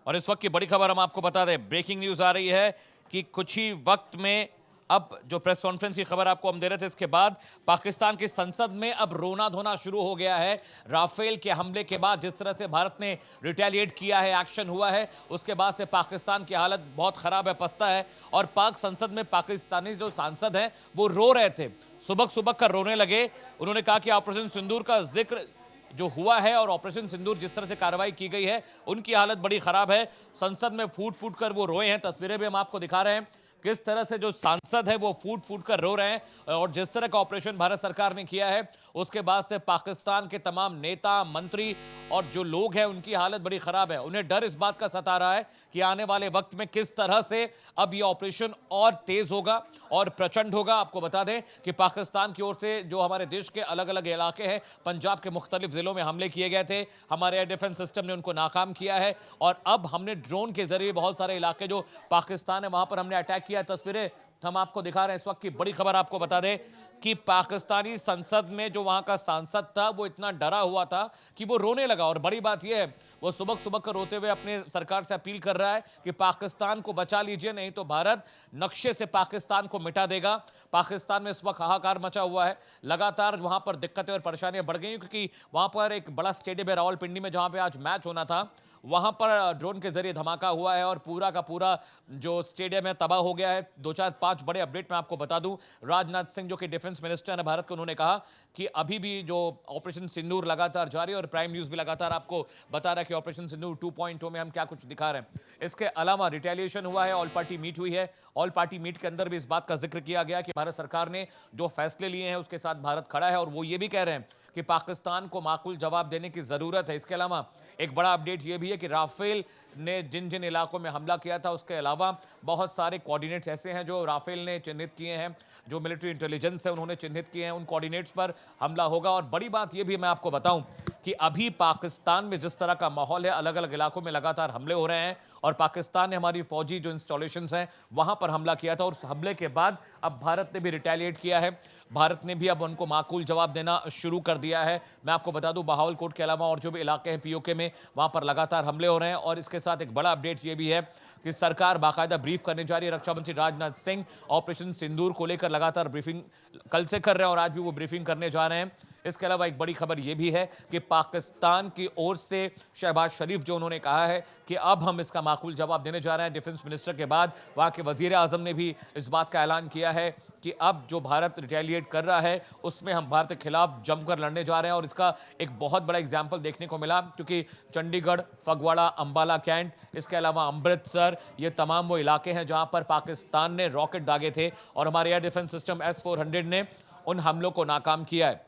और इस वक्त की बड़ी खबर हम आपको बता दें, ब्रेकिंग न्यूज आ रही है कि कुछ ही वक्त में अब जो प्रेस कॉन्फ्रेंस की खबर आपको हम दे रहे थे, इसके बाद पाकिस्तान की संसद में अब रोना धोना शुरू हो गया है। राफेल के हमले के बाद जिस तरह से भारत ने रिटेलिएट किया है, एक्शन हुआ है, उसके बाद से पाकिस्तान की हालत बहुत खराब है, पछता है। और पाक संसद में पाकिस्तानी जो सांसद हैं वो रो रहे थे, सुबह सुबह कर रोने लगे। उन्होंने कहा कि ऑपरेशन सिंदूर का जिक्र जो हुआ है और ऑपरेशन सिंदूर जिस तरह से कार्रवाई की गई है, उनकी हालत बड़ी खराब है। संसद में फूट फूट कर वो रोए हैं। तस्वीरें भी हम आपको दिखा रहे हैं किस तरह से जो सांसद है वो फूट फूट कर रो रहे हैं। और जिस तरह का ऑपरेशन भारत सरकार ने किया है, उसके बाद से पाकिस्तान के तमाम नेता, मंत्री और जो लोग हैं उनकी हालत बड़ी खराब है। उन्हें डर इस बात का सता रहा है कि आने वाले वक्त में किस तरह से अब ये ऑपरेशन और तेज होगा और प्रचंड होगा। आपको बता दें कि पाकिस्तान की ओर से जो हमारे देश के अलग अलग इलाके हैं, पंजाब के मुख्तलिफ जिलों में हमले किए गए थे, हमारे एयर डिफेंस सिस्टम ने उनको नाकाम किया है। और अब हमने ड्रोन के जरिए बहुत सारे इलाके जो पाकिस्तान है वहां पर हमने अटैक किया। तस्वीरें हम आपको दिखा रहे हैं। इस वक्त की बड़ी खबर आपको बता दें कि पाकिस्तानी संसद में जो वहां का सांसद था वो इतना डरा हुआ था कि वो रोने लगा। और बड़ी बात यह है, वो सुबह सुबह कर रोते हुए अपने सरकार से अपील कर रहा है कि पाकिस्तान को बचा लीजिए, नहीं तो भारत नक्शे से पाकिस्तान को मिटा देगा। पाकिस्तान में इस वक्त हाहाकार मचा हुआ है। लगातार वहां पर दिक्कतें और परेशानियां बढ़ गई क्योंकि वहां पर एक बड़ा स्टेडियम है रावलपिंडी में, जहां पे आज मैच होना था। वहां पर ड्रोन के जरिए धमाका हुआ है और पूरा का पूरा जो स्टेडियम है तबाह हो गया है। 2-4-5 बड़े अपडेट मैं आपको बता दूं। राजनाथ सिंह जो कि डिफेंस मिनिस्टर है भारत के, उन्होंने कहा कि अभी भी जो ऑपरेशन सिंदूर लगातार जारी है और प्राइम न्यूज भी लगातार आपको बता रहा है कि ऑपरेशन सिंदूर 2.0 में हम क्या कुछ दिखा रहे हैं। इसके अलावा रिटेलिएशन हुआ है, ऑल पार्टी मीट हुई है। ऑल पार्टी मीट के अंदर भी इस बात का जिक्र किया गया कि भारत सरकार ने जो फैसले लिए हैं उसके साथ भारत खड़ा है और वो ये भी कह रहे हैं कि पाकिस्तान को माकूल जवाब देने की जरूरत है। इसके अलावा एक बड़ा अपडेट यह भी है कि राफेल ने जिन जिन इलाकों में हमला किया था उसके अलावा बहुत सारे कोऑर्डिनेट्स ऐसे हैं जो राफेल ने चिन्हित किए हैं, जो मिलिट्री इंटेलिजेंस है उन्होंने चिन्हित किए हैं, उन कोऑर्डिनेट्स पर हमला होगा। और बड़ी बात यह भी मैं आपको बताऊं कि अभी पाकिस्तान में जिस तरह का माहौल है, अलग अलग इलाकों में लगातार हमले हो रहे हैं और पाकिस्तान ने हमारी फौजी जो इंस्टॉलेशंस हैं वहां पर हमला किया था और उस हमले के बाद अब भारत ने भी रिटेलिएट किया है। भारत ने भी अब उनको माकूल जवाब देना शुरू कर दिया है। मैं आपको बता दूं, बहावलकोट के अलावा और जो भी इलाके हैं पीओके में, वहां पर लगातार हमले हो रहे हैं। और इसके साथ एक बड़ा अपडेट ये भी है कि सरकार बाकायदा ब्रीफ करने जा रही है। रक्षा मंत्री राजनाथ सिंह ऑपरेशन सिंदूर को लेकर लगातार ब्रीफिंग कल से कर रहे हैं और आज भी वो ब्रीफिंग करने जा रहे हैं। इसके अलावा एक बड़ी खबर यह भी है कि पाकिस्तान की ओर से शहबाज शरीफ जो उन्होंने कहा है कि अब हम इसका माकूल जवाब देने जा रहे हैं डिफेंस मिनिस्टर के बाद, वहां के वजीर आजम ने भी इस बात का ऐलान किया है कि अब जो भारत रिटेलिएट कर रहा है उसमें हम भारत के खिलाफ जमकर लड़ने जा रहे हैं। और इसका एक बहुत बड़ा एग्जाम्पल देखने को मिला क्योंकि चंडीगढ़, फगवाड़ा, अंबाला कैंट, इसके अलावा अमृतसर, ये तमाम वो इलाके हैं जहां पर पाकिस्तान ने रॉकेट दागे थे और हमारे एयर डिफेंस सिस्टम S-400 ने उन हमलों को नाकाम किया है।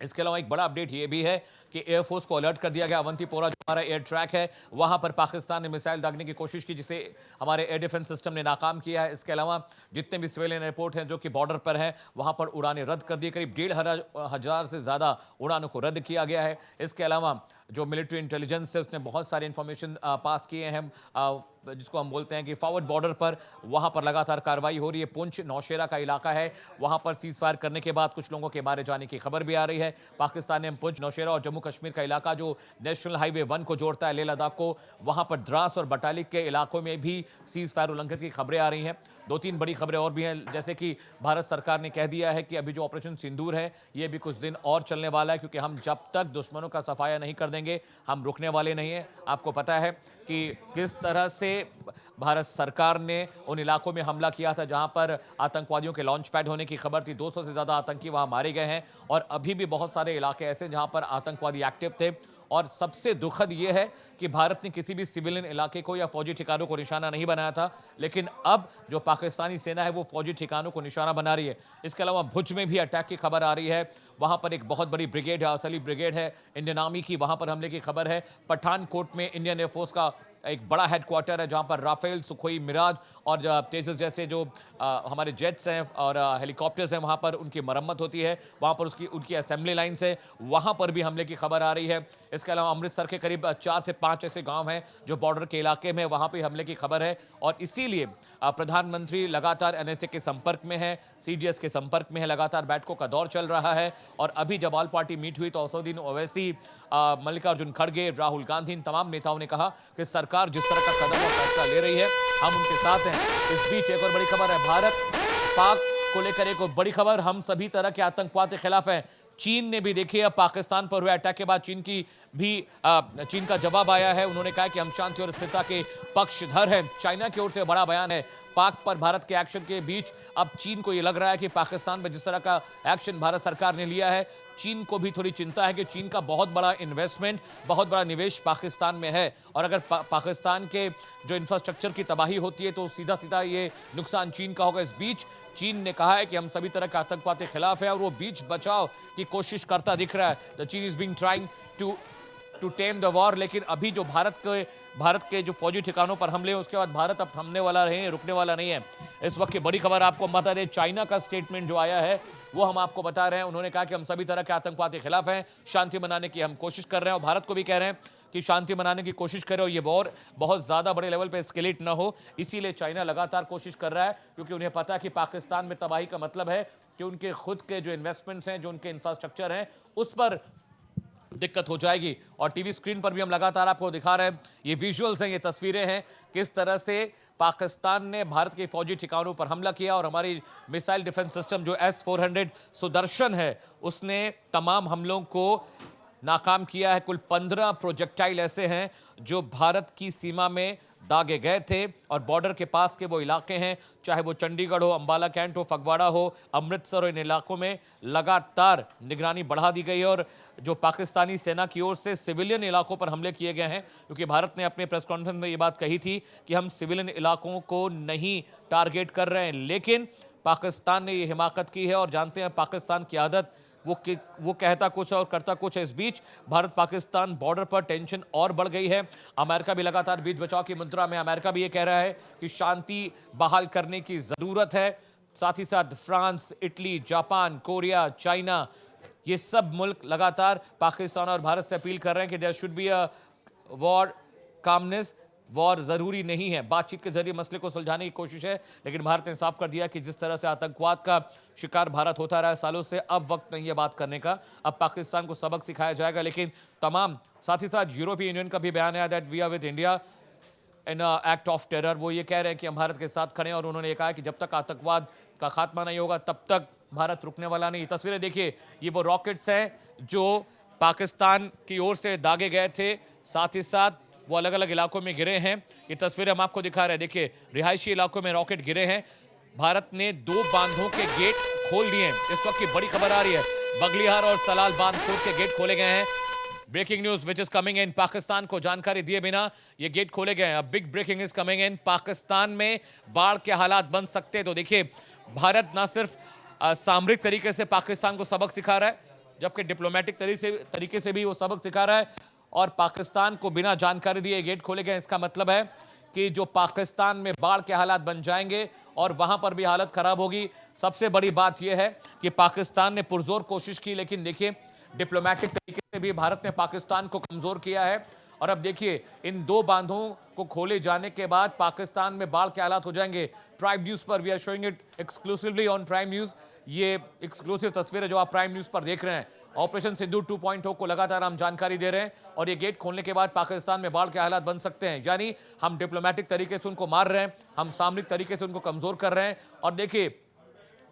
इसके अलावा एक बड़ा अपडेट ये भी है कि एयरफोर्स को अलर्ट कर दिया गया। अवंतीपोरा जो हमारा एयर ट्रैक है वहां पर पाकिस्तान ने मिसाइल दागने की कोशिश की जिसे हमारे एयर डिफेंस सिस्टम ने नाकाम किया है। इसके अलावा जितने भी सिविलियन एयरपोर्ट हैं जो कि बॉर्डर पर हैं वहां पर उड़ानें रद्द कर दी। करीब 1,500 से ज़्यादा उड़ानों को रद्द किया गया है। इसके अलावा जो मिलिट्री इंटेलिजेंस है उसने बहुत सारे इंफॉर्मेशन पास किए हैं, जिसको हम बोलते हैं कि फॉरवर्ड बॉर्डर पर वहां पर लगातार कार्रवाई हो रही है। पुंछ नौशेरा का इलाका है, वहां पर सीज फायर करने के बाद कुछ लोगों के मारे जाने की खबर भी आ रही है। पाकिस्तान ने पुंछ, नौशेरा और जम्मू कश्मीर का इलाका जो नेशनल हाईवे 1 को जोड़ता है लेह लद्दाख को, वहां पर द्रास और बटालिक के इलाकों में भी सीज फायर उल्लंघन की खबरें आ रही हैं। 2-3 बड़ी खबरें और भी हैं, जैसे कि भारत सरकार ने कह दिया है कि अभी जो ऑपरेशन सिंदूर है ये भी कुछ दिन और चलने वाला है क्योंकि हम जब तक दुश्मनों का सफाया नहीं कर देंगे हम रुकने वाले नहीं हैं। आपको पता है कि किस तरह से भारत सरकार ने उन इलाकों में हमला किया था जहां पर आतंकवादियों के लॉन्च पैड होने की खबर थी। 200 से ज़्यादा आतंकी वहां मारे गए हैं और अभी भी बहुत सारे इलाके ऐसे जहां पर आतंकवादी एक्टिव थे। और सबसे दुखद यह है कि भारत ने किसी भी सिविलियन इलाके को या फौजी ठिकानों को निशाना नहीं बनाया था, लेकिन अब जो पाकिस्तानी सेना है वो फौजी ठिकानों को निशाना बना रही है। इसके अलावा भुज में भी अटैक की खबर आ रही है। वहां पर एक बहुत बड़ी ब्रिगेड है, असली ब्रिगेड है इंडियन आर्मी की, वहां पर हमले की खबर है। पठानकोट में इंडियन एयरफोर्स का एक बड़ा हेडक्वार्टर है जहां पर राफेल, सुखोई, मिराज और तेजस जैसे जो हमारे जेट्स हैं और हेलीकॉप्टर्स हैं वहां पर उनकी मरम्मत होती है। वहां पर उनकी असेंबली लाइन्स है, वहां पर भी हमले की खबर आ रही है। इसके अलावा अमृतसर के करीब 4 से 5 ऐसे गांव हैं जो बॉर्डर के इलाके में, वहां पर हमले की खबर है। और इसीलिए प्रधानमंत्री लगातार NSA के संपर्क में है, CDS के संपर्क में है, लगातार बैठकों का दौर चल रहा है। और अभी जब ऑल पार्टी मीट हुई तो असदुद्दीन ओवैसी मल्लिकार्जुन खड़गे, राहुल गांधी, इन तमाम नेताओं ने कहा कि सरकार जिस तरह का कदम और फैसला ले रही है हम उनके साथ हैं। इस बीच एक और बड़ी खबर है, भारत पाक को लेकर एक और बड़ी खबर, हम सभी तरह के आतंकवाद के खिलाफ है। चीन ने भी देखिए अब पाकिस्तान पर हुए अटैक के बाद चीन का जवाब आया है। उन्होंने कहा कि हम शांति और स्थिरता के पक्षधर हैं। चाइना की ओर से बड़ा बयान है। पाक पर भारत के एक्शन के बीच अब चीन को यह लग रहा है कि पाकिस्तान में जिस तरह का एक्शन भारत सरकार ने लिया है, चीन को भी थोड़ी चिंता है कि चीन का बहुत बड़ा इन्वेस्टमेंट, बहुत बड़ा निवेश पाकिस्तान में है और अगर पाकिस्तान के जो इंफ्रास्ट्रक्चर की तबाही होती है तो सीधा सीधा ये नुकसान चीन का होगा। इस बीच चीन ने कहा है कि हम सभी तरह के आतंकवाद के खिलाफ है और वो बीच बचाव की कोशिश करता दिख रहा है। The Cheen is being trying to tame the war. लेकिन अभी जो भारत के जो फौजी ठिकानों पर हमले हैं उसके बाद भारत अब थमने वाला नहीं है, रुकने वाला नहीं है। इस वक्त की बड़ी खबर आपको हम बता दें, चाइना का स्टेटमेंट जो आया है वो हम आपको बता रहे हैं। उन्होंने कहा कि हम सभी तरह के आतंकवाद के खिलाफ हैं, शांति बनाने की हम कोशिश कर रहे हैं और भारत को भी कह रहे हैं कि शांति बनाने की कोशिश करें और ये वॉर बहुत ज्यादा बड़े लेवल पे एस्केलेट ना हो। इसीलिए चाइना लगातार कोशिश कर रहा है क्योंकि उन्हें पता है कि पाकिस्तान में तबाही का मतलब है कि उनके खुद के जो इन्वेस्टमेंट्स हैं, जो उनके इंफ्रास्ट्रक्चर हैं, उस पर दिक्कत हो जाएगी। और टीवी स्क्रीन पर भी हम लगातार आपको दिखा रहे हैं, ये विजुअल्स हैं, ये तस्वीरें हैं, किस तरह से पाकिस्तान ने भारत के फौजी ठिकानों पर हमला किया और हमारी मिसाइल डिफेंस सिस्टम जो S-400 सुदर्शन है उसने तमाम हमलों को नाकाम किया है। कुल 15 प्रोजेक्टाइल ऐसे हैं जो भारत की सीमा में दागे गए थे और बॉर्डर के पास के वो इलाके हैं, चाहे वो चंडीगढ़ हो, अंबाला कैंट हो, फगवाड़ा हो, अमृतसर हो, इन इलाकों में लगातार निगरानी बढ़ा दी गई है और जो पाकिस्तानी सेना की ओर से सिविलियन इलाकों पर हमले किए गए हैं, क्योंकि भारत ने अपने प्रेस कॉन्फ्रेंस में ये बात कही थी कि हम सिविलियन इलाकों को नहीं टारगेट कर रहे हैं, लेकिन पाकिस्तान ने ये हिमाकत की है और जानते हैं पाकिस्तान की आदत, वो कहता कुछ और करता कुछ है। इस बीच भारत पाकिस्तान बॉर्डर पर टेंशन और बढ़ गई है। अमेरिका भी लगातार बीच बचाव की मुद्रा में, अमेरिका भी ये कह रहा है कि शांति बहाल करने की जरूरत है। साथ ही साथ France, Italy, Japan, Korea, China, ये सब मुल्क लगातार पाकिस्तान और भारत से अपील कर रहे हैं कि there should be a war calmness. War जरूरी नहीं है, बातचीत के जरिए मसले को सुलझाने की कोशिश है। लेकिन भारत ने साफ कर दिया कि जिस तरह से आतंकवाद का शिकार भारत होता रहा है सालों से, अब वक्त नहीं है बात करने का। अब पाकिस्तान को सबक सिखाया जाएगा। लेकिन साथ ही साथ यूरोपियन यूनियन का भी बयान है that we are with India in act of terror. वो ये कह रहे हैं कि हम भारत के साथ खड़े हैं और उन्होंने कहा कि जब तक आतंकवाद का खात्मा नहीं होगा तब तक भारत रुकने वाला नहीं। तस्वीरें देखिए, ये वो रॉकेट्स हैं जो पाकिस्तान की ओर से दागे गए थे, साथ ही साथ वो अलग अलग इलाकों में गिरे हैं। ये तस्वीरें हम आपको दिखा रहे हैं, देखिए रिहायशी इलाकों में रॉकेट गिरे हैं। भारत ने 2 बांधों के गेट खोल दिए हैं। इस वक्त की बड़ी खबर आ रही है, बगलिहार और सलाल बांध के गेट खोले गए हैं। Breaking news which is coming in, Pakistan को जानकारी दिए बिना ये गेट खोले गए हैं। Big breaking is coming in, Pakistan में बाढ़ के हालात बन सकते हैं। तो देखिए, भारत ना सिर्फ सामरिक तरीके से पाकिस्तान को सबक सिखा रहा है, जबकि डिप्लोमेटिक तरीके से भी वो सबक सिखा रहा है और पाकिस्तान को बिना जानकारी दिए गेट खोले गए। इसका मतलब है कि जो पाकिस्तान में बाढ़ के हालात बन जाएंगे और वहां पर भी हालत खराब होगी। सबसे बड़ी बात यह है कि पाकिस्तान ने पुरजोर कोशिश की, लेकिन देखिए डिप्लोमेटिक तरीके से भी भारत ने पाकिस्तान को कमजोर किया है। और अब देखिए, इन 2 बांधों को खोले जाने के बाद पाकिस्तान में बाढ़ के हालात हो जाएंगे। प्राइम न्यूज पर we are showing it exclusively on prime news. ये एक्सक्लूसिव तस्वीर है जो आप प्राइम न्यूज पर देख रहे हैं। ऑपरेशन सिंधु 2.0 को लगातार हम जानकारी दे रहे हैं और ये गेट खोलने के बाद पाकिस्तान में बाढ़ के हालात बन सकते हैं। यानी हम डिप्लोमेटिक तरीके से उनको मार रहे हैं, हम सामरिक तरीके से उनको कमजोर कर रहे हैं। और देखिए,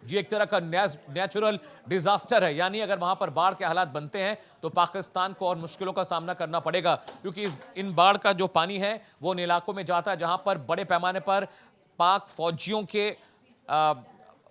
ये एक तरह का नेचुरल डिजास्टर है, यानी अगर वहां पर बाढ़ के हालात बनते हैं तो पाकिस्तान को और मुश्किलों का सामना करना पड़ेगा, क्योंकि इन बाढ़ का जो पानी है वो उन इलाकों में जाता है जहां पर बड़े पैमाने पर पाक फौजियों के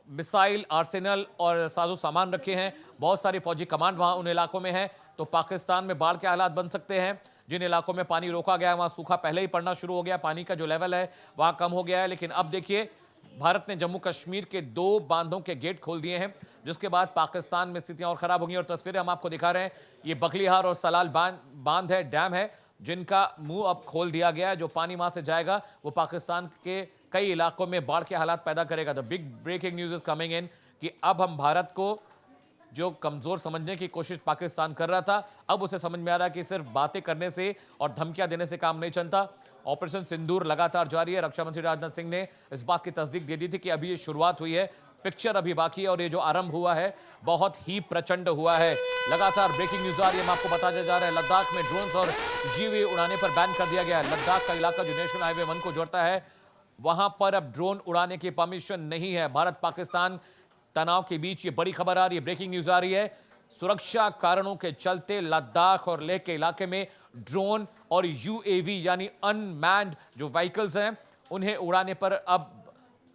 मिसाइल आर्सेनल और साजो सामान रखे हैं। बहुत सारी फौजी कमांड वहां उन इलाकों में है। तो पाकिस्तान में बाढ़ के हालात बन सकते हैं। जिन इलाकों में पानी रोका गया है वहां सूखा पहले ही पड़ना शुरू हो गया, पानी का जो लेवल है वहां कम हो गया है। लेकिन अब देखिए, भारत ने जम्मू कश्मीर के 2 बांधों के गेट खोल दिए हैं, जिसके बाद पाकिस्तान में स्थितियां और खराब होंगी। और तस्वीरें हम आपको दिखा रहे हैं, ये बगलिहार और सलाल बांध है, डैम है, जिनका मुंह अब खोल दिया गया है। जो पानी वहां से जाएगा वो पाकिस्तान के कई इलाकों में बाढ़ के हालात पैदा करेगा। तो big breaking news is coming in कि अब हम भारत को जो कमजोर समझने की कोशिश पाकिस्तान कर रहा था, अब उसे समझ में आ रहा है कि सिर्फ बातें करने से और धमकियां देने से काम नहीं चलता। ऑपरेशन सिंदूर लगातार जारी है। रक्षा मंत्री राजनाथ सिंह ने इस बात की तस्दीक दे दी थी कि अभी ये शुरुआत हुई है, पिक्चर अभी बाकी है और ये जो आरंभ हुआ है बहुत ही प्रचंड हुआ है। लगातार ब्रेकिंग न्यूज आ रही है, हम आपको बताते जा रहे हैं। लद्दाख में ड्रोन्स और यूएवी उड़ाने पर बैन कर दिया गया है। लद्दाख का इलाका जो नेशनल हाईवे 1 को जोड़ता है, वहां पर अब ड्रोन उड़ाने की परमिशन नहीं है। भारत पाकिस्तान तनाव के बीच ये बड़ी खबर आ रही है, ब्रेकिंग न्यूज आ रही है। सुरक्षा कारणों के चलते लद्दाख और लेह के इलाके में ड्रोन और यूएवी यानी अनमैन्ड जो व्हीकल्स हैं उन्हें उड़ाने पर अब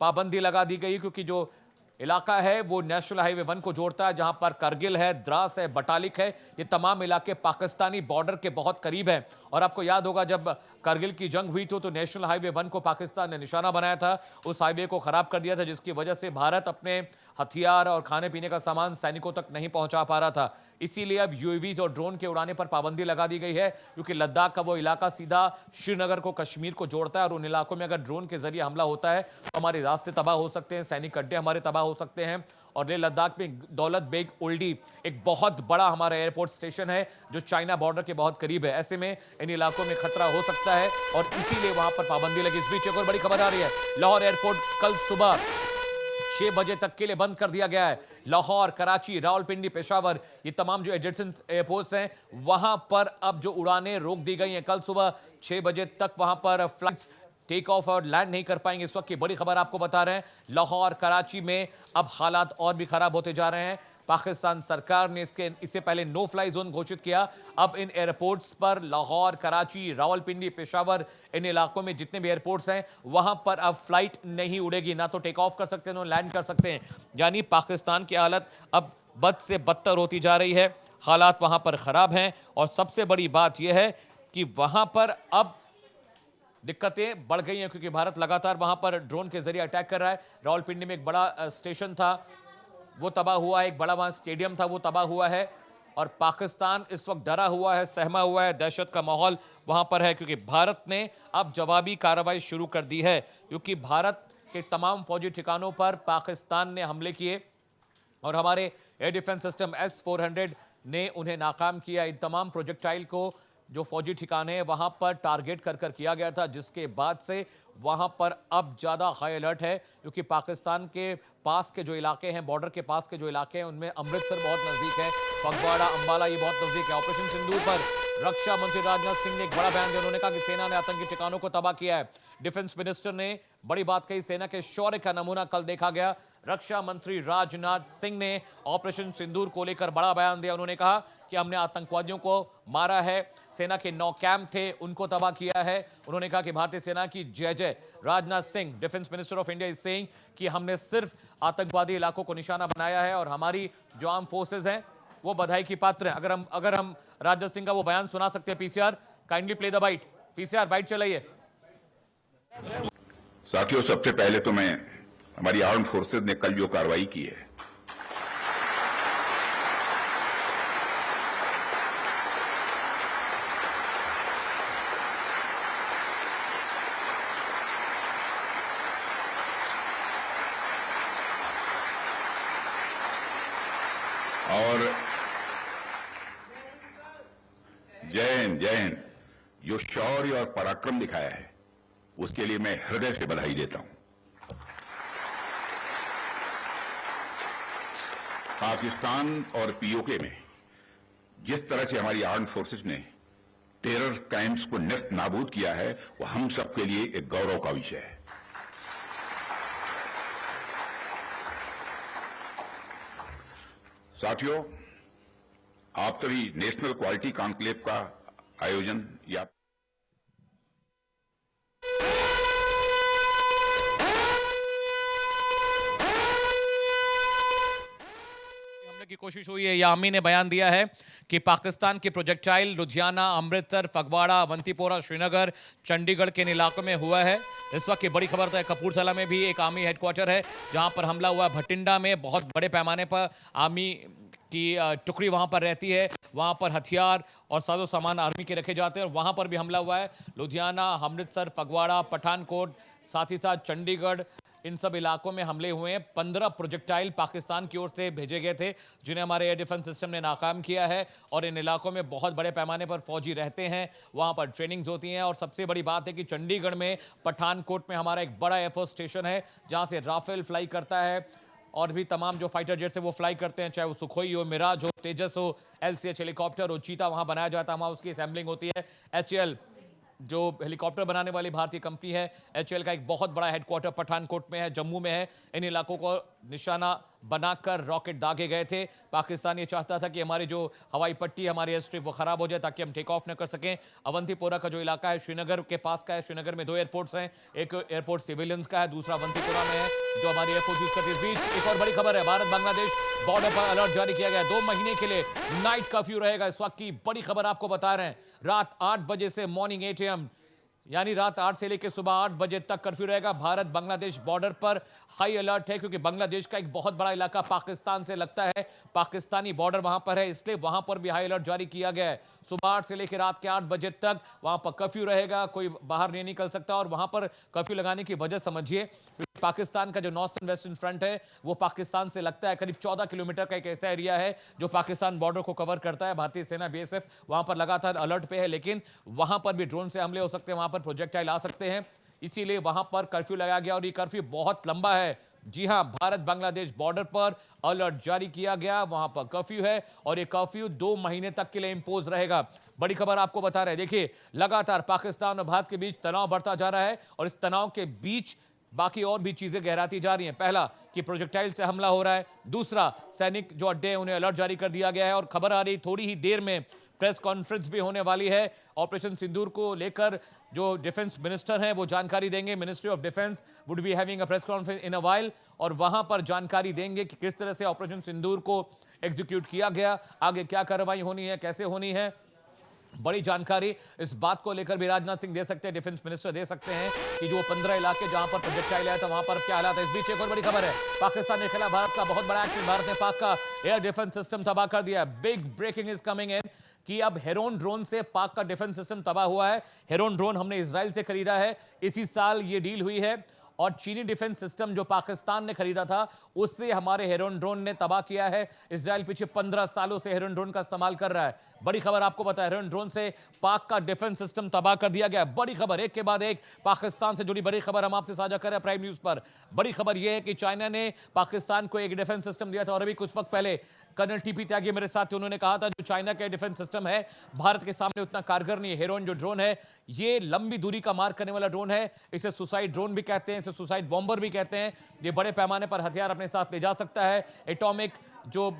पाबंदी लगा दी गई, क्योंकि जो इलाका है वो नेशनल हाईवे 1 को जोड़ता है, जहां पर करगिल है, द्रास है, बटालिक है। ये तमाम इलाके पाकिस्तानी बॉर्डर के बहुत करीब हैं। और आपको याद होगा जब करगिल की जंग हुई तो नेशनल हाईवे 1 को पाकिस्तान ने निशाना बनाया था, उस हाईवे को खराब कर दिया था, जिसकी वजह से भारत अपने हथियार और खाने पीने का सामान सैनिकों तक नहीं पहुंचा पा रहा था। इसीलिए अब यूएवीज और ड्रोन के उड़ाने पर पाबंदी लगा दी गई है, क्योंकि लद्दाख का वो इलाका सीधा श्रीनगर को कश्मीर को जोड़ता है और उन इलाकों में अगर ड्रोन के जरिए हमला होता है तो हमारे रास्ते तबाह हो सकते हैं, सैनिक अड्डे हमारे तबाह हो सकते हैं। और लेह लद्दाख में दौलत बेग ओल्डी एक बहुत बड़ा हमारा एयरपोर्ट स्टेशन है जो चाइना बॉर्डर के बहुत करीब है। ऐसे में इन इलाकों में खतरा हो सकता है और इसीलिए वहां पर पाबंदी लगी। इस बीच एक और बड़ी खबर आ रही है, लाहौर एयरपोर्ट कल सुबह 6 बजे तक के लिए बंद कर दिया गया है। लाहौर, कराची, रावलपिंडी, पेशावर, ये तमाम जो एडजेसेंट एयरपोर्ट्स हैं वहां पर अब जो उड़ानें रोक दी गई हैं। कल सुबह 6 बजे तक वहां पर फ्लाइट्स टेक ऑफ और लैंड नहीं कर पाएंगे। इस वक्त की बड़ी खबर आपको बता रहे हैं, लाहौर, कराची में अब हालात और भी खराब होते जा रहे हैं। पाकिस्तान सरकार ने इससे पहले नो फ्लाई जोन घोषित किया। अब इन एयरपोर्ट्स पर लाहौर, कराची, रावलपिंडी, पेशावर, इन इलाकों में जितने भी एयरपोर्ट्स हैं वहां पर अब फ्लाइट नहीं उड़ेगी, ना तो टेक ऑफ कर सकते हैं ना लैंड कर सकते हैं। यानी पाकिस्तान की हालत अब बद से बदतर होती जा रही है, हालात वहां पर खराब हैं। और सबसे बड़ी बात यह है कि वहां पर अब दिक्कतें बढ़ गई हैं, क्योंकि भारत लगातार वहां पर ड्रोन के जरिए अटैक कर रहा है। रावलपिंडी में एक बड़ा स्टेशन था वो तबाह हुआ है, एक बड़ा वहां स्टेडियम था वो तबाह हुआ है। और पाकिस्तान इस वक्त डरा हुआ है, सहमा हुआ है, दहशत का माहौल वहां पर है, क्योंकि भारत ने अब जवाबी कार्रवाई शुरू कर दी है। क्योंकि भारत के तमाम फौजी ठिकानों पर पाकिस्तान ने हमले किए और हमारे एयर डिफेंस सिस्टम S-400 ने उन्हें नाकाम किया। इन तमाम प्रोजेक्टाइल को जो फौजी ठिकाने हैं वहां पर टारगेट कर किया गया था, जिसके बाद से वहां पर अब ज्यादा हाई अलर्ट है, क्योंकि पाकिस्तान के पास के जो इलाके हैं, बॉर्डर के पास के जो इलाके हैं, उनमें अमृतसर बहुत नजदीक है, फगवाड़ा, अंबाला ये बहुत नजदीक है। ऑपरेशन सिंदूर पर रक्षा मंत्री राजनाथ सिंह ने एक बड़ा बयान दिया। उन्होंने कहा कि सेना ने आतंकी ठिकानों को तबाह किया है। डिफेंस मिनिस्टर ने बड़ी बात कही, सेना के शौर्य का नमूना कल देखा गया। रक्षा मंत्री राजनाथ सिंह ने ऑपरेशन सिंदूर को लेकर बड़ा बयान दिया। उन्होंने कहा कि हमने आतंकवादियों को मारा है, सेना के 9 कैंप थे उनको तबाह किया है। उन्होंने कहा कि भारतीय सेना की जय जय। Rajnath Singh, defence minister of India, is saying कि हमने सिर्फ आतंकवादी इलाकों को निशाना बनाया है और हमारी जो आर्म फोर्सेज हैं वो बधाई की पात्र है। अगर हम राजनाथ सिंह का वो बयान सुना सकते हैं, PCR kindly play the bite. PCR bite चलाइए। साथियों, सबसे पहले तो मैं हमारी आर्म फोर्सेज ने कल जो कार्रवाई की है और जय हिंद, जय हिंद, जो शौर्य और पराक्रम दिखाया है उसके लिए मैं हृदय से बधाई देता हूं। पाकिस्तान और पीओके में जिस तरह से हमारी आर्म फोर्सेस ने टेरर क्राइम्स को नेस्त नाबूद किया है वो हम सबके लिए एक गौरव का विषय है। साथियों, आप सभी नेशनल क्वालिटी कॉन्क्लेव का आयोजन या की कोशिश हुई है। यामी ने बयान दिया है कि पाकिस्तान के प्रोजेक्टाइल लुधियाना, अमृतसर, फगवाड़ा, अवंतीपोरा, श्रीनगर, चंडीगढ़ के इन इलाकों में हुआ है। इस वक्त की बड़ी खबर तो है, कपूरथला में भी एक आर्मी हेडक्वार्टर है जहां पर हमला हुआ। भटिंडा में बहुत बड़े पैमाने पर आर्मी की टुकड़ी वहां पर रहती है, वहां पर हथियार और साजो सामान आर्मी के रखे जाते हैं और वहां पर भी हमला हुआ है। लुधियाना, अमृतसर, फगवाड़ा, पठानकोट, साथ ही साथ चंडीगढ़, इन सब इलाकों में हमले हुए हैं। 15 प्रोजेक्टाइल पाकिस्तान की ओर से भेजे गए थे जिन्हें हमारे एयर डिफेंस सिस्टम ने नाकाम किया है। और इन इलाकों में बहुत बड़े पैमाने पर फौजी रहते हैं, वहां पर ट्रेनिंग्स होती हैं। और सबसे बड़ी बात है कि चंडीगढ़ में, पठानकोट में हमारा एक बड़ा एयरफोर्स स्टेशन है जहां से राफेल फ्लाई करता है। और भी तमाम जो फाइटर जेट्स है वो फ्लाई करते हैं, चाहे वो सुखोई हो, मिराज हो, तेजस हो, LCH हेलीकॉप्टर हो, चीता वहां बनाया जाता है, वहां उसकी असेंबलिंग होती है। HAL जो हेलीकॉप्टर बनाने वाली भारतीय कंपनी है, HAL का एक बहुत बड़ा हेडक्वार्टर पठानकोट में है, जम्मू में है। इन इलाकों को निशाना बनाकर रॉकेट दागे गए थे। पाकिस्तान ये चाहता था कि हमारी जो हवाई पट्टी, हमारी एयर स्ट्रिप वो खराब हो जाए ताकि हम टेक ऑफ न कर सकें। अवंतीपोरा का जो इलाका है श्रीनगर के पास का है, श्रीनगर में 2 एयरपोर्ट्स हैं, एक एयरपोर्ट सिविलियंस का है, दूसरा अवंतीपोरा में है जो हमारी एयरफोर्स यूज करती है। इस बीच एक और बड़ी खबर है, भारत बांग्लादेश बॉर्डर पर अलर्ट जारी किया गया है। 2 महीने के लिए नाइट कर्फ्यू रहेगा। इस वक्त की बड़ी खबर आपको बता रहे हैं, रात 8 बजे से मॉर्निंग 8 AM यानी रात 8 से लेकर सुबह 8 बजे तक कर्फ्यू रहेगा। भारत बांग्लादेश बॉर्डर पर हाई अलर्ट है क्योंकि बांग्लादेश का एक बहुत बड़ा इलाका पाकिस्तान से लगता है, पाकिस्तानी बॉर्डर वहां पर है, इसलिए वहां पर भी हाई अलर्ट जारी किया गया है। सुबह 8 से लेकर रात के 8 बजे तक वहां पर कर्फ्यू रहेगा, कोई बाहर नहीं निकल सकता। और वहां पर कर्फ्यू लगाने की वजह समझिए, पाकिस्तान का जो नॉर्थन वेस्टर्न फ्रंट है वो पाकिस्तान से लगता है, करीब 14 किलोमीटर का एक ऐसा एरिया है जो पाकिस्तान बॉर्डर को कवर करता है। भारतीय सेना BSF वहां पर लगातार अलर्ट पे है, लेकिन वहां पर भी ड्रोन से हमले हो सकते हैं, वहां पर प्रोजेक्टाइल आ सकते हैं, इसीलिए वहां पर कर्फ्यू लगाया गया। और ये कर्फ्यू बहुत लंबा है। जी हां, भारत बांग्लादेश बॉर्डर पर अलर्ट जारी किया गया, वहां पर कर्फ्यू है और ये कर्फ्यू 2 महीने तक के लिए इंपोज रहेगा। बड़ी खबर आपको बता रहे हैं, देखिए लगातार पाकिस्तान और भारत के बीच तनाव बढ़ता जा रहा है और इस तनाव के बीच बाकी और भी चीजें गहराती जा रही हैं। पहला कि प्रोजेक्टाइल से हमला हो रहा है, दूसरा सैनिक जो अड्डे हैं उन्हें अलर्ट जारी कर दिया गया है और खबर आ रही थोड़ी ही देर में प्रेस कॉन्फ्रेंस भी होने वाली है। ऑपरेशन सिंदूर को लेकर जो डिफेंस मिनिस्टर हैं वो जानकारी देंगे। Ministry of defence would be having a press conference in a while और वहां पर जानकारी देंगे कि किस तरह से ऑपरेशन सिंदूर को एग्जीक्यूट किया गया, आगे क्या कार्रवाई होनी है, कैसे होनी है। बड़ी जानकारी इस बात को लेकर भी राजनाथ सिंह दे सकते हैं, डिफेंस मिनिस्टर दे सकते हैं कि जो 15 इलाके जहां पर प्रोजेक्टाइल आया था वहां पर क्या हालात है। इस बीच एक और बड़ी खबर है, पाकिस्तान ने खिलाफ भारत का बहुत बड़ा एक्शन, भारत ने पाक का एयर डिफेंस सिस्टम तबाह कर दिया। Big breaking is coming in कि अब हेरोन ड्रोन से पाक का डिफेंस सिस्टम तबाह हुआ है। हेरोन ड्रोन हमने इजराइल से खरीदा है, इसी साल ये डील हुई है और चीनी डिफेंस सिस्टम जो पाकिस्तान ने खरीदा था उससे हमारे हेरोन ड्रोन ने तबाह किया है। इजराइल पीछे 15 सालों से हेरोन ड्रोन का इस्तेमाल कर रहा है। बड़ी खबर आपको बता, हेरोन ड्रोन से पाक का डिफेंस सिस्टम तबाह कर दिया गया। बड़ी खबर, एक के बाद एक पाकिस्तान से जुड़ी बड़ी खबर हम आपसे साझा कर रहे हैं प्राइम न्यूज पर। बड़ी खबर यह है कि चाइना ने पाकिस्तान को एक डिफेंस सिस्टम दिया था और अभी कुछ वक्त पहले कर्नल TP त्यागी मेरे साथ थे, उन्होंने कहा था जो चाइना का डिफेंस सिस्टम है भारत के सामने उतना कारगर नहीं है। हेरोन जो ड्रोन है ये लंबी दूरी का मार करने वाला ड्रोन है, इसे सुसाइड ड्रोन भी कहते हैं, इसे सुसाइड बॉम्बर भी कहते हैं। ये बड़े पैमाने पर हथियार अपने साथ ले जा सकता है। एटॉमिक जो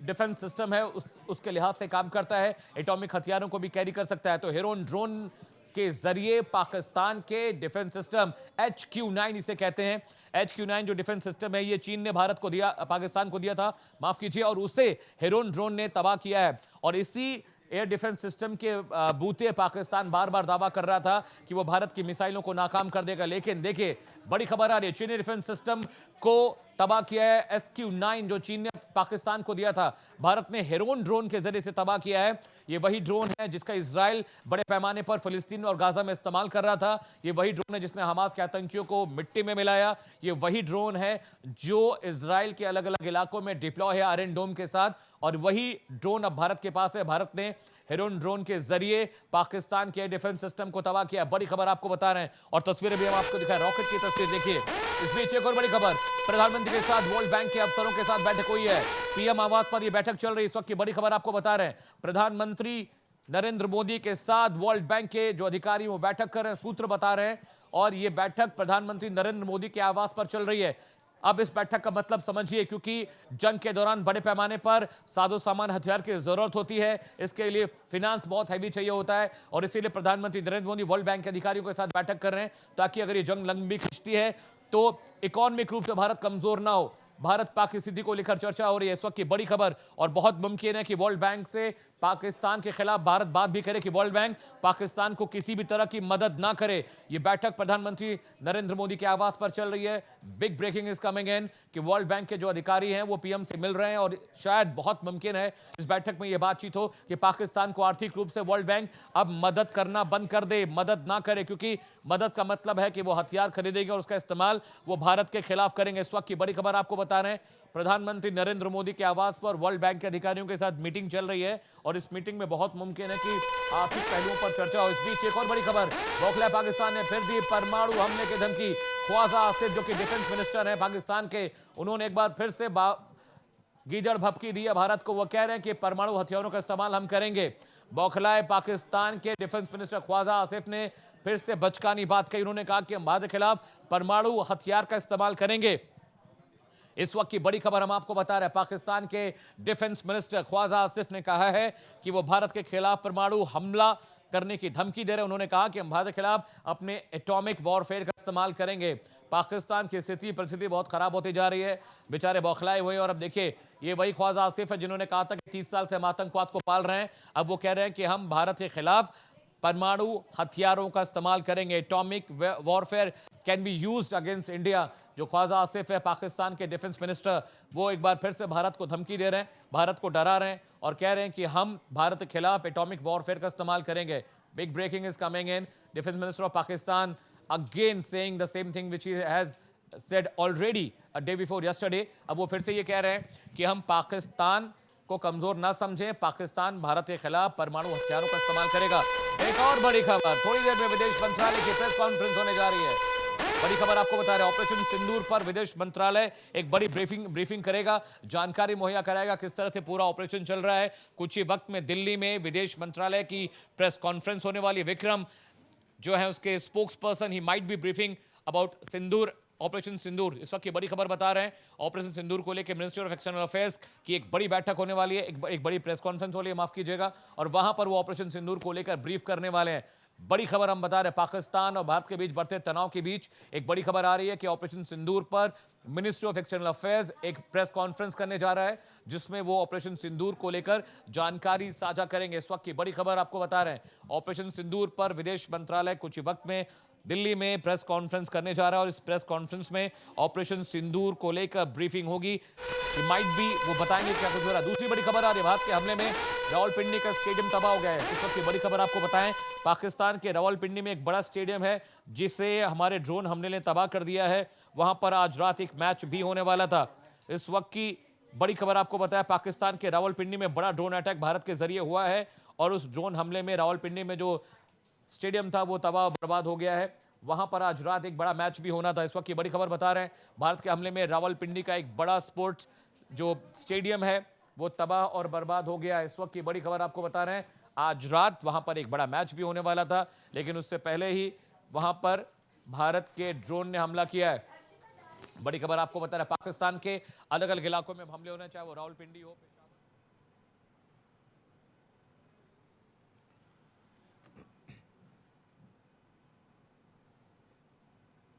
डिफेंस सिस्टम है उसके लिहाज से काम करता है, एटॉमिक हथियारों को भी कैरी कर सकता है। तो हेरोन ड्रोन के जरिए पाकिस्तान के डिफेंस सिस्टम HQ-9 इसे कहते हैं, HQ-9 जो डिफेंस सिस्टम है ये चीन ने भारत को दिया, पाकिस्तान को दिया था, माफ कीजिए, और उसे हेरोन ड्रोन ने तबाह किया है। और इसी एयर डिफेंस सिस्टम के बूते पाकिस्तान बार बार दावा कर रहा था कि वो भारत की मिसाइलों को नाकाम कर देगा, लेकिन देखिए बड़ी खबर आ रही है, चीनी डिफेंस सिस्टम को तबाह किया है। SQ-9 जो चीन ने पाकिस्तान को दिया था, भारत ने हेरोन ड्रोन के जरिए से तबाह किया है। ये वही ड्रोन है जिसका इजराइल बड़े पैमाने पर फिलिस्तीन और गाजा में इस्तेमाल कर रहा था। ये वही ड्रोन है जिसने हमास के आतंकियों को मिट्टी में मिलाया। ये वही ड्रोन है जो इजराइल के अलग अलग इलाकों में डिप्लॉय है आयरन डोम के साथ, और वही ड्रोन अब भारत के पास है। भारत ने हेरोन ड्रोन के जरिए पाकिस्तान के डिफेंस सिस्टम को तबाह किया। बड़ी खबर आपको बता रहे हैं और तस्वीरें भी हम आपको दिखाएं, रॉकेट की तस्वीर देखिए। इस बीच एक और बड़ी खबर, प्रधानमंत्री के साथ वर्ल्ड बैंक के अफसरों के साथ बैठक हुई है। PM आवास पर यह बैठक चल रही है। इस वक्त की बड़ी खबर आपको बता रहे हैं, प्रधानमंत्री नरेंद्र मोदी के साथ वर्ल्ड बैंक के जो अधिकारी वो बैठक कर रहे हैं, सूत्र बता रहे हैं, और ये बैठक प्रधानमंत्री नरेंद्र मोदी के आवास पर चल रही है। अब इस बैठक का मतलब समझिए, क्योंकि जंग के दौरान बड़े पैमाने पर साजो सामान हथियार की जरूरत होती है, इसके लिए फिनांस बहुत हैवी चाहिए होता है, और इसीलिए प्रधानमंत्री नरेंद्र मोदी वर्ल्ड बैंक के अधिकारियों के साथ बैठक कर रहे हैं ताकि अगर ये जंग लंबी खिंचती है तो इकोनॉमिक रूप से भारत कमजोर ना हो। भारत पाक की स्थिति को लेकर चर्चा हो रही है इस वक्त की बड़ी खबर, और बहुत मुमकिन है कि वर्ल्ड बैंक से पाकिस्तान के खिलाफ भारत बात भी करे कि वर्ल्ड बैंक पाकिस्तान को किसी भी तरह की मदद ना करे। ये बैठक प्रधानमंत्री नरेंद्र मोदी के आवास पर चल रही है। Big breaking is coming in कि वर्ल्ड बैंक के जो अधिकारी हैं वो PM से मिल रहे हैं, और शायद बहुत मुमकिन है इस बैठक में यह बातचीत हो कि पाकिस्तान को आर्थिक रूप से वर्ल्ड बैंक अब मदद करना बंद कर दे, मदद ना करे, क्योंकि मदद का मतलब है कि वो हथियार खरीदेगी और उसका इस्तेमाल वो भारत के खिलाफ करेंगे। इस वक्त की बड़ी खबर आपको बता रहे हैं प्रधानमंत्री नरेंद्र मोदी के आवास पर वर्ल्ड बैंक के अधिकारियों के साथ मीटिंग चल रही है और इस मीटिंग में बहुत मुमकिन है कि आर्थिक पहलुओं पर चर्चा हो। इस बीच एक और बड़ी खबर, बौखलाए पाकिस्तान ने फिर दी परमाणु हमले की धमकी। ख्वाजा आसिफ जो कि डिफेंस मिनिस्टर हैं पाकिस्तान के, उन्होंने एक बार फिर से गीदड़ भपकी दी है भारत को। वो कह रहे हैं कि परमाणु हथियारों का इस्तेमाल हम करेंगे। बौखलाए पाकिस्तान के डिफेंस मिनिस्टर ख्वाजा आसिफ ने फिर से बचकानी बात कही। उन्होंने कहा कि हम भारत के खिलाफ परमाणु हथियार का इस्तेमाल करेंगे। इस वक्त की बड़ी खबर हम आपको बता रहे हैं, पाकिस्तान के डिफेंस मिनिस्टर ख्वाजा आसिफ ने कहा है कि वो भारत के खिलाफ परमाणु हमला करने की धमकी दे रहे हैं। उन्होंने कहा कि हम भारत के खिलाफ अपने एटॉमिक वॉरफेयर का इस्तेमाल करेंगे। पाकिस्तान की परिस्थिति बहुत खराब होती जा रही है, बेचारे बौखलाए हुए। और अब देखिए, ये वही ख्वाजा आसिफ है जिन्होंने कहा था कि 30 साल से हम आतंकवाद को पाल रहे हैं। अब वो कह रहे हैं कि हम भारत के खिलाफ परमाणु हथियारों का इस्तेमाल करेंगे। Atomic warfare can be used against India. जो ख्वाजा आसिफ है पाकिस्तान के डिफेंस मिनिस्टर, वो एक बार फिर से भारत को धमकी दे रहे हैं, भारत को डरा रहे हैं और कह रहे हैं कि हम भारत के खिलाफ एटॉमिक वॉरफेयर का इस्तेमाल करेंगे। Big breaking is coming in. Defence minister of Pakistan again saying the same thing which he has said already a day before yesterday। अब वो फिर से ये कह रहे हैं कि हम पाकिस्तान को कमजोर ना समझें, पाकिस्तान भारत के खिलाफ परमाणु हथियारों का इस्तेमाल करेगा। एक और बड़ी खबर, थोड़ी देर में विदेश मंत्रालय की प्रेस कॉन्फ्रेंस होने जा रही है। बड़ी खबर आपको बता रहे हैं, ऑपरेशन सिंदूर पर विदेश मंत्रालय एक बड़ी ब्रीफिंग करेगा, जानकारी मुहैया कराएगा किस तरह से पूरा ऑपरेशन चल रहा है। कुछ ही वक्त में दिल्ली में विदेश मंत्रालय की प्रेस कॉन्फ्रेंस होने वाली है। विक्रम जो है उसके spokesperson, he might be briefing about Sindoor, operation Sindoor. इस वक्त की बड़ी खबर बता रहे हैं, ऑपरेशन सिंदूर को लेकर मिनिस्ट्री ऑफ एक्सटर्नल अफेयर्स की एक बड़ी बैठक होने वाली है, एक बड़ी प्रेस कॉन्फ्रेंस हो रही है, माफ कीजिएगा, और वहां पर वो ऑपरेशन सिंदूर को लेकर ब्रीफ करने वाले हैं। बड़ी खबर हम बता रहे हैं, पाकिस्तान और भारत के बीच बढ़ते तनाव के बीच एक बड़ी खबर आ रही है कि ऑपरेशन सिंदूर पर मिनिस्ट्री ऑफ एक्सटर्नल अफेयर्स एक प्रेस कॉन्फ्रेंस करने जा रहा है, जिसमें वो ऑपरेशन सिंदूर को लेकर जानकारी साझा करेंगे। इस वक्त की बड़ी खबर आपको बता रहे हैं, ऑपरेशन सिंदूर पर विदेश मंत्रालय कुछ ही वक्त में दिल्ली में प्रेस कॉन्फ्रेंस करने जा रहा है और इस प्रेस कॉन्फ्रेंस में ऑपरेशन सिंदूर को लेकर ब्रीफिंग होगी। माइट बी वो बताएंगे क्या कुछ हो रहा है। दूसरी बड़ी खबर आ रही है, भारत के हमले में रावलपिंडी का स्टेडियम तबाह हो गया है। इस वक्त की बड़ी खबर आपको बताएं, पाकिस्तान के रावलपिंडी में एक बड़ा स्टेडियम है जिसे हमारे ड्रोन हमले ने तबाह कर दिया है। वहां पर आज रात एक मैच भी होने वाला था। इस वक्त की बड़ी खबर आपको बताया, पाकिस्तान के रावलपिंडी में बड़ा ड्रोन अटैक भारत के जरिए हुआ है और उस ड्रोन हमले में रावलपिंडी में जो स्टेडियम था वो तबाह बर्बाद हो गया है। वहां पर आज रात एक बड़ा मैच भी होना था। इस वक्त की बड़ी खबर बता रहे हैं, भारत के हमले में रावलपिंडी का एक बड़ा स्पोर्ट्स जो स्टेडियम है वो तबाह और बर्बाद हो गया है। इस वक्त की बड़ी खबर आपको बता रहे हैं, आज रात वहां पर एक बड़ा मैच भी होने वाला था, लेकिन उससे पहले ही वहां पर भारत के ड्रोन ने हमला किया है। बड़ी खबर आपको बता रहा है, पाकिस्तान के अलग अलग इलाकों में हमले होने, चाहे वो रावलपिंडी हो।